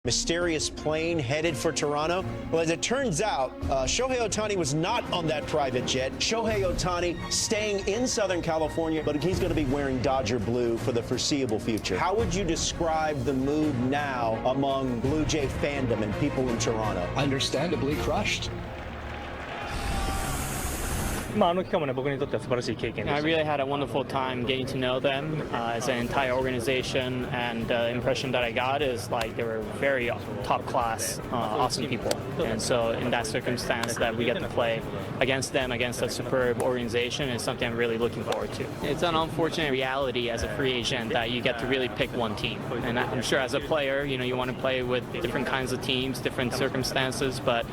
Mysterious plane headed for Toronto? Well, as it turns out, Shohei Ohtani was not on that private jet. Shohei Ohtani staying in Southern California, but he's going to be wearing Dodger blue for the foreseeable future. How would you describe the mood now among Blue Jay fandom and people in Toronto? Understandably crushed. I really had a wonderful time getting to know them as an entire organization, and the impression that I got is like they were very top class, awesome people. And so in that circumstance that we get to play against them, against a superb organization, is something I'm really looking forward to. It's an unfortunate reality as a free agent that you get to really pick one team. And I'm sure as a player, you want to play with different kinds of teams, different circumstances, but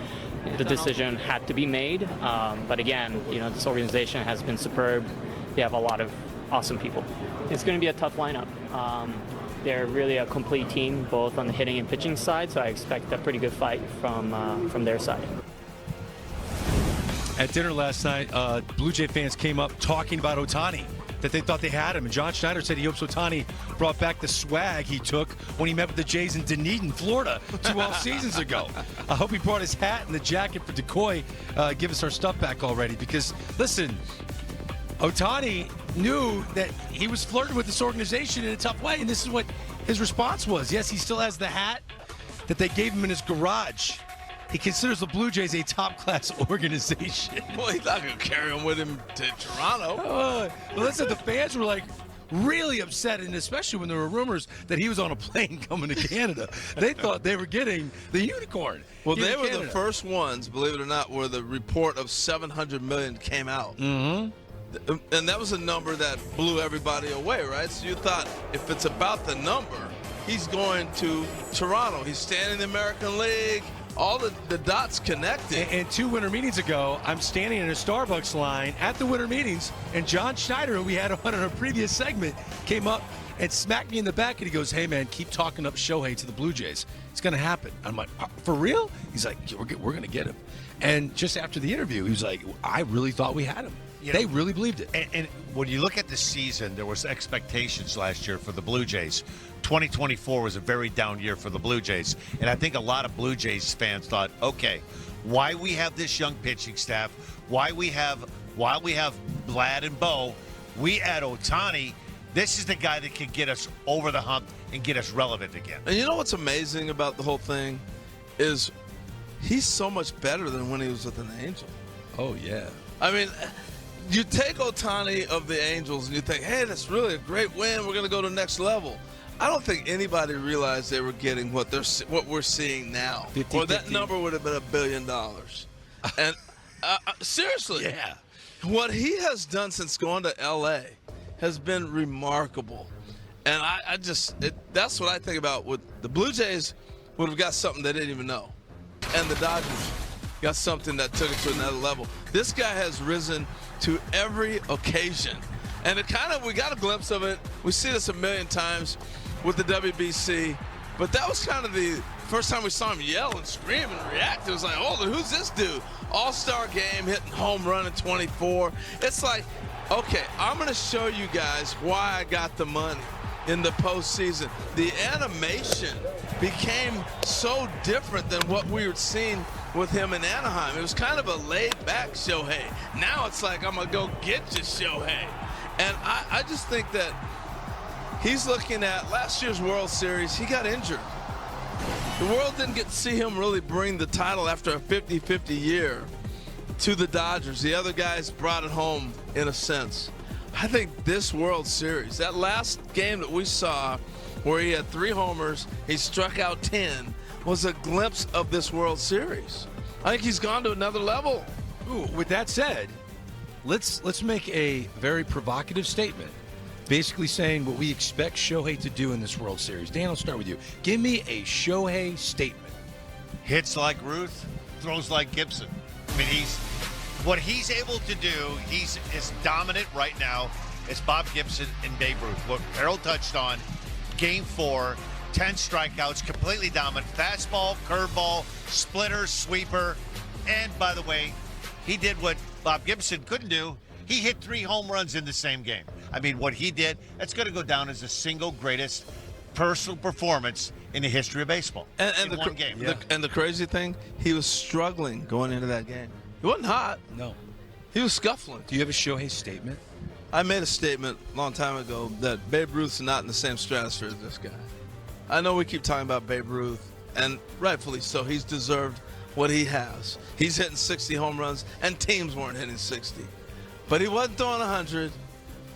the decision had to be made. But again, this organization has been superb. They have a lot of awesome people. It's going to be a tough lineup. They're really a complete team, both on the hitting and pitching side, so I expect a pretty good fight from their side. At dinner last night, Blue Jay fans came up talking about Ohtani, that they thought they had him. And John Schneider said he hopes Ohtani brought back the swag he took when he met with the Jays in Dunedin, Florida, 2 off seasons ago. I hope he brought his hat and the jacket for Decoy. Give us our stuff back already. Because, listen, Ohtani knew that he was flirting with this organization in a tough way, and this is what his response was. Yes, he still has the hat that they gave him in his garage. He considers the Blue Jays a top-class organization. Well, he's not going to carry him with him to Toronto. Well, listen, the fans were like really upset, and especially when there were rumors that he was on a plane coming to Canada. They thought they were getting the unicorn. Well, they were the first ones, believe it or not, where the report of $700 million came out. Mm-hmm. And that was a number that blew everybody away, right? So you thought, if it's about the number, he's going to Toronto. He's staying in the American League. All the dots connected. And 2 winter meetings ago, I'm standing in a Starbucks line at the winter meetings, and John Schneider, who we had on our previous segment, came up and smacked me in the back, and he goes, "Hey, man, keep talking up Shohei to the Blue Jays. It's going to happen." I'm like, "For real?" He's like, we're going to get him. And just after the interview, he was like, "I really thought we had him." They really believed it. And when you look at the season, there was expectations last year for the Blue Jays. 2024 was a very down year for the Blue Jays. And I think a lot of Blue Jays fans thought, okay, why we have this young pitching staff, while we have Vlad and Bo, we add Ohtani. This is the guy that can get us over the hump and get us relevant again. And you know what's amazing about the whole thing is he's so much better than when he was with an Angel. Oh, yeah. I mean, you take Ohtani of the Angels and you think, hey, that's really a great win. We're going to go to the next level. I don't think anybody realized they were getting what we're seeing now. 50, or that 50. number would have been $1 billion. And seriously, Yeah. what he has done since going to L.A. has been remarkable. And that's what I think about. With the Blue Jays would have got something they didn't even know. And the Dodgers got something that took it to another level. This guy has risen to every occasion. And we got a glimpse of it. We see this a million times with the WBC. But that was kind of the first time we saw him yell and scream and react. It was like, oh, who's this dude? All-star game, hitting home run in 24. It's like, okay, I'm going to show you guys why I got the money in the postseason. The animation became so different than what we were seeing with him in Anaheim. It was kind of a laid-back Shohei. Now it's like, I'm going to go get you, Shohei. And I just think that he's looking at last year's World Series. He got injured. The world didn't get to see him really bring the title after a 50-50 year to the Dodgers. The other guys brought it home in a sense. I think this World Series, that last game that we saw where he had 3 homers, he struck out 10, was a glimpse of this World Series. I think he's gone to another level. Ooh, with that said, let's make a very provocative statement, basically saying what we expect Shohei to do in this World Series. Dan, I'll start with you. Give me a Shohei statement. Hits like Ruth, throws like Gibson. I mean, what he's able to do, he's as dominant right now as Bob Gibson and Babe Ruth. Look, Harold touched on Game 4, 10 strikeouts, completely dominant. Fastball, curveball, splitter, sweeper. And, by the way, he did what Bob Gibson couldn't do. He hit 3 home runs in the same game. I mean, what he did, that's going to go down as the single greatest personal performance in the history of baseball. And in one game. And the crazy thing, he was struggling going into that game. He wasn't hot. No. He was scuffling. Do you have a Shohei statement? I made a statement a long time ago that Babe Ruth's not in the same stratosphere as this guy. I know we keep talking about Babe Ruth, and rightfully so. He's deserved what he has. He's hitting 60 home runs, and teams weren't hitting 60. But he wasn't throwing 100,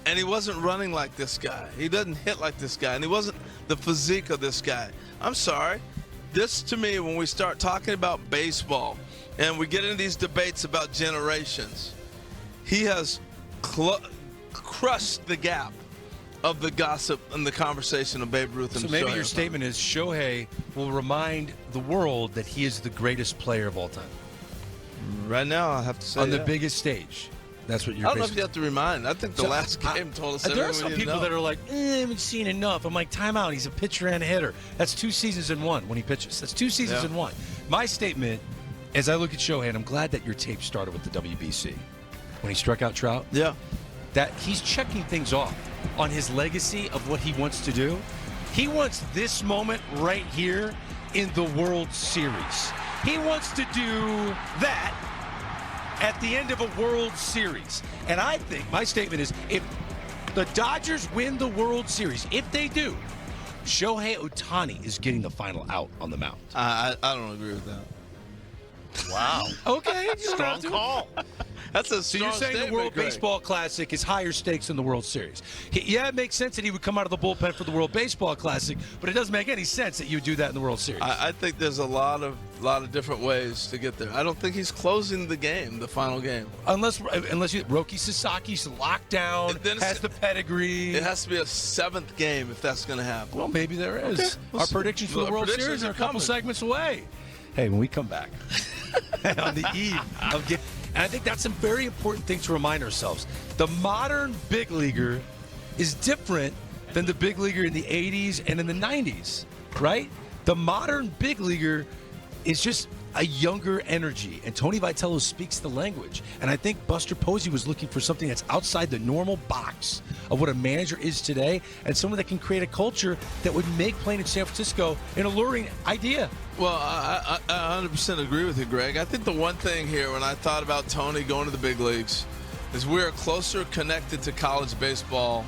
and he wasn't running like this guy. He doesn't hit like this guy, and he wasn't the physique of this guy. I'm sorry. This, to me, when we start talking about baseball and we get into these debates about generations, he has crushed the gap of the gossip and the conversation of Babe Ruth and So maybe Shohei your Ohtani. statement is Shohei will remind the world that he is the greatest player of all time. Right now, I have to say On the yeah. biggest stage. That's what you're I don't know if basically... you have to remind. I think the last game told us There are everything some we need to people know. that are like, I haven't seen enough. I'm like, time out. He's a pitcher and a hitter. That's 2 seasons in one when he pitches. That's 2 seasons Yeah. in one. My statement, as I look at Shohei, and I'm glad that your tape started with the WBC, when he struck out Trout, Yeah. that he's checking things off on his legacy of what he wants to do. He wants this moment right here in the World Series. He wants to do that at the end of a World Series. And I think my statement is, if the Dodgers win the World Series, if they do, Shohei Ohtani is getting the final out on the mound. I don't agree with that. Wow. Okay, Strong call. That's a So strong you're saying the statement, World Greg. Baseball Classic is higher stakes than the World Series? Yeah, it makes sense that he would come out of the bullpen for the World Baseball Classic, but it doesn't make any sense that you would do that in the World Series. I think there's a lot of different ways to get there. I don't think he's closing the game, the final game. Unless you, Roki Sasaki's locked down, Then it's- has the pedigree. It has to be a 7th game if that's going to happen. Well, maybe there is. Okay, we'll Our see. predictions for Well, the World predictions Series are are a couple coming. segments away. Hey, when we come back, on the eve of getting, and I think that's a very important thing to remind ourselves. The modern big leaguer is different than the big leaguer in the 80s and in the 90s, right? The modern big leaguer is just a younger energy, and Tony Vitello speaks the language. And I think Buster Posey was looking for something that's outside the normal box of what a manager is today, and someone that can create a culture that would make playing in San Francisco an alluring idea. Well, I 100% agree with you, Greg. I think the one thing here when I thought about Tony going to the big leagues is we're closer connected to college baseball,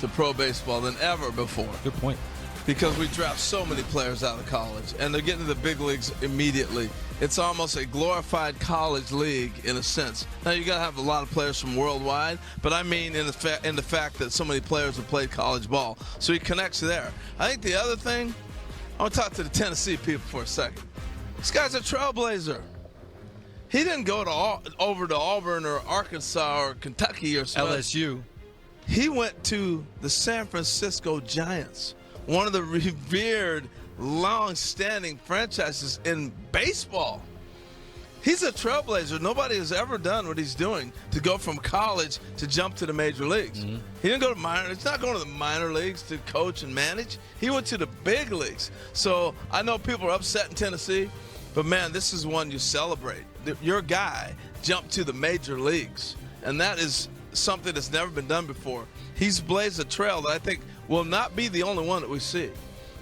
to pro baseball than ever before. Good point. Because we draft so many players out of college, and they're getting to the big leagues immediately. It's almost a glorified college league in a sense. Now, you got to have a lot of players from worldwide, but I mean in the fact that so many players have played college ball. So he connects there. I think the other thing, I want to talk to the Tennessee people for a second. This guy's a trailblazer. He didn't go over to Auburn or Arkansas or Kentucky or something. LSU. He went to the San Francisco Giants, one of the revered, long-standing franchises in baseball. He's a trailblazer. Nobody has ever done what he's doing to go from college to jump to the major leagues. Mm-hmm. He didn't go to minor. He's not going to the minor leagues to coach and manage. He went to the big leagues. So I know people are upset in Tennessee, but man, this is one you celebrate. Your guy jumped to the major leagues, and that is something that's never been done before. He's blazed a trail that I think will not be the only one that we see.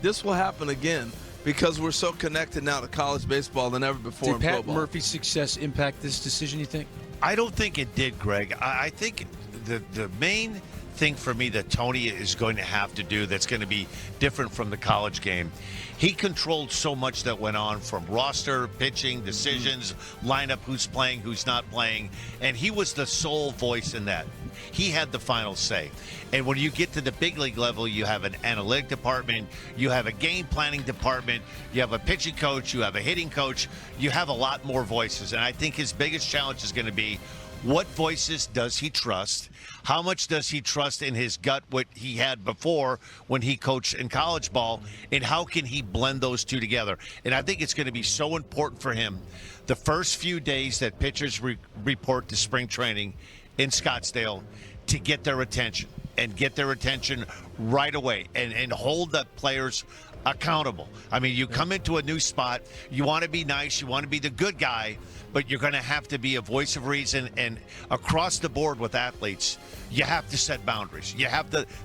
This will happen again because we're so connected now to college baseball than ever before Did in pro Pat ball. Murphy's success impact this decision, you think? I don't think it did, Greg. I think the main thing for me that Tony is going to have to do that's going to be different from the college game, he controlled so much that went on from roster, pitching, decisions, lineup, who's playing, who's not playing, and he was the sole voice in that. He had the final say. And when you get to the big league level, you have an analytic department, you have a game planning department, you have a pitching coach, you have a hitting coach, you have a lot more voices. And I think his biggest challenge is going to be, what voices does he trust? How much does he trust in his gut, what he had before when he coached in college ball? And how can he blend those two together? And I think it's going to be so important for him the first few days that pitchers report to spring training in Scottsdale to get their attention and get their attention right away and hold the players accountable. I mean, you come into a new spot, you want to be nice, you want to be the good guy, but you're going to have to be a voice of reason. And across the board with athletes, you have to set boundaries.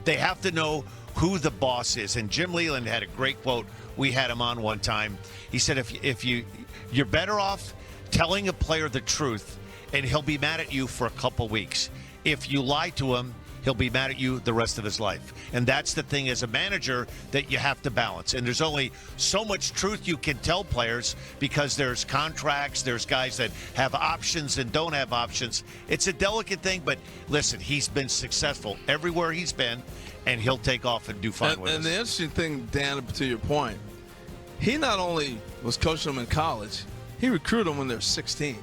They have to know who the boss is. And Jim Leland had a great quote. We had him on one time. He said, if you're better off telling a player the truth, and he'll be mad at you for a couple weeks. If you lie to him, he'll be mad at you the rest of his life. And that's the thing as a manager that you have to balance. And there's only so much truth you can tell players because there's contracts, there's guys that have options and don't have options. It's a delicate thing, but listen, he's been successful everywhere he's been, and he'll take off and do fine with it. And the interesting thing, Dan, to your point, he not only was coaching them in college, he recruited them when they're 16,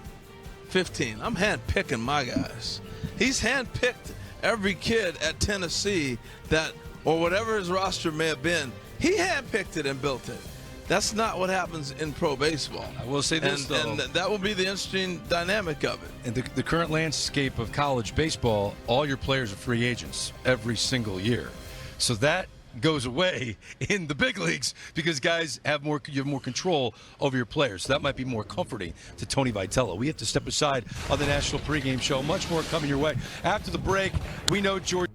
15. I'm hand-picking my guys. He's hand-picked every kid at Tennessee that, or whatever his roster may have been, he handpicked it and built it. That's not what happens in pro baseball. I will say this, though. And that will be the interesting dynamic of it. And the current landscape of college baseball, all your players are free agents every single year. So that goes away in the big leagues because guys you have more control over your players. So that might be more comforting to Tony Vitello. We have to step aside on the National Pregame Show. Much more coming your way. After the break, we know George